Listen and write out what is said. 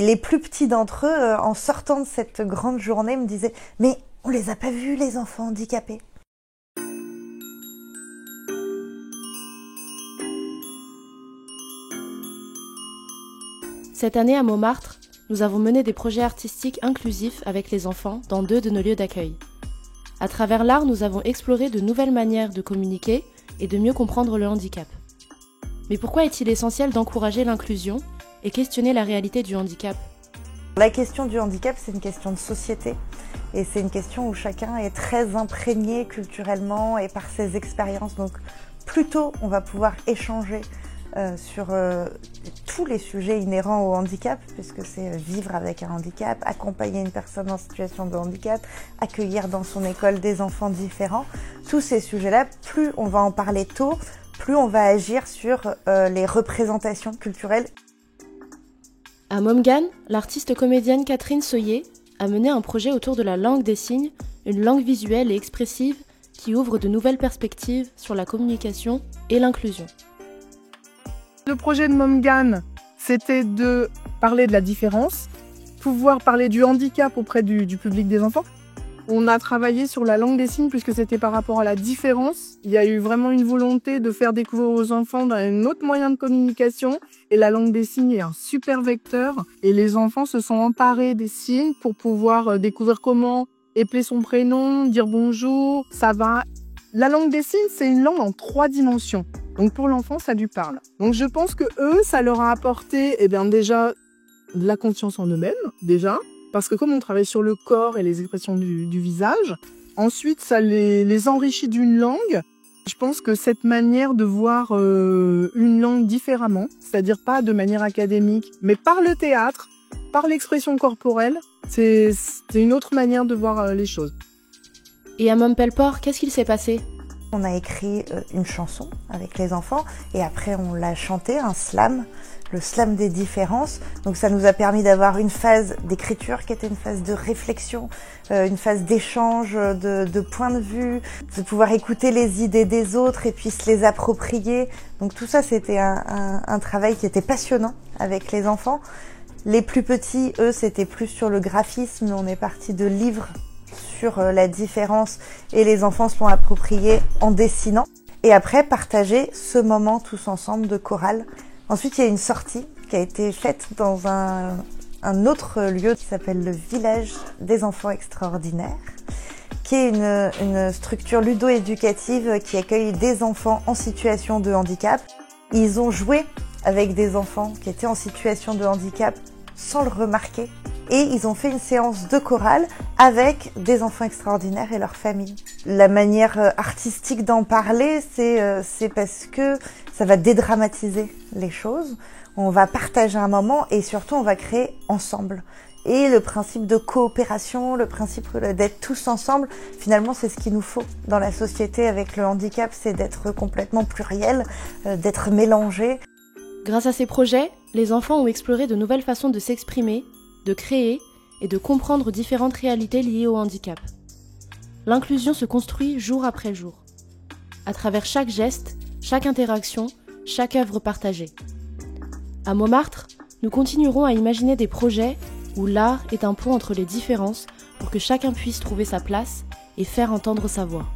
les plus petits d'entre eux, en sortant de cette grande journée, me disaient « Mais on les a pas vus, les enfants handicapés ?» Cette année à Montmartre, nous avons mené des projets artistiques inclusifs avec les enfants dans 2 de nos lieux d'accueil. À travers l'art, nous avons exploré de nouvelles manières de communiquer et de mieux comprendre le handicap. Mais pourquoi est-il essentiel d'encourager l'inclusion et questionner la réalité du handicap ? La question du handicap, c'est une question de société. Et c'est une question où chacun est très imprégné culturellement et par ses expériences. Donc plus tôt on va pouvoir échanger sur tous les sujets inhérents au handicap, puisque c'est vivre avec un handicap, accompagner une personne en situation de handicap, accueillir dans son école des enfants différents. Tous ces sujets-là, plus on va en parler tôt, plus on va agir sur les représentations culturelles. À Momgan, l'artiste comédienne Catherine Soyer a mené un projet autour de la langue des signes, une langue visuelle et expressive qui ouvre de nouvelles perspectives sur la communication et l'inclusion. Le projet de Momgan, c'était de parler de la différence, pouvoir parler du handicap auprès du public des enfants. On a travaillé sur la langue des signes puisque c'était par rapport à la différence. Il y a eu vraiment une volonté de faire découvrir aux enfants un autre moyen de communication. Et la langue des signes est un super vecteur. Et les enfants se sont emparés des signes pour pouvoir découvrir comment épeler son prénom, dire bonjour, ça va. La langue des signes, c'est une langue en 3 dimensions. Donc pour l'enfant, ça lui parle. Donc je pense que eux, ça leur a apporté déjà de la confiance en eux-mêmes, déjà. Parce que comme on travaille sur le corps et les expressions du visage, ensuite ça les enrichit d'une langue. Je pense que cette manière de voir une langue différemment, c'est-à-dire pas de manière académique, mais par le théâtre, par l'expression corporelle, c'est une autre manière de voir les choses. Et à Montpelleport, qu'est-ce qu'il s'est passé ? On a écrit une chanson avec les enfants et après on l'a chanté, un slam, le slam des différences. Donc ça nous a permis d'avoir une phase d'écriture qui était une phase de réflexion, une phase d'échange, de points de vue, de pouvoir écouter les idées des autres et puis se les approprier. Donc tout ça, c'était un travail qui était passionnant avec les enfants. Les plus petits, eux, c'était plus sur le graphisme. On est parti de livres sur la différence et les enfants se l'ont approprié en dessinant. Et après, partager ce moment tous ensemble de chorale. Ensuite, il y a une sortie qui a été faite dans un autre lieu qui s'appelle le Village des enfants extraordinaires, qui est une structure ludo-éducative qui accueille des enfants en situation de handicap. Ils ont joué avec des enfants qui étaient en situation de handicap sans le remarquer. Et ils ont fait une séance de chorale avec des enfants extraordinaires et leurs familles. La manière artistique d'en parler, c'est parce que ça va dédramatiser les choses. On va partager un moment et surtout on va créer ensemble. Et le principe de coopération, le principe d'être tous ensemble, finalement c'est ce qu'il nous faut dans la société avec le handicap, c'est d'être complètement pluriel, d'être mélangé. Grâce à ces projets, les enfants ont exploré de nouvelles façons de s'exprimer, de créer et de comprendre différentes réalités liées au handicap. L'inclusion se construit jour après jour, à travers chaque geste, chaque interaction, chaque œuvre partagée. À Montmartre, nous continuerons à imaginer des projets où l'art est un pont entre les différences pour que chacun puisse trouver sa place et faire entendre sa voix.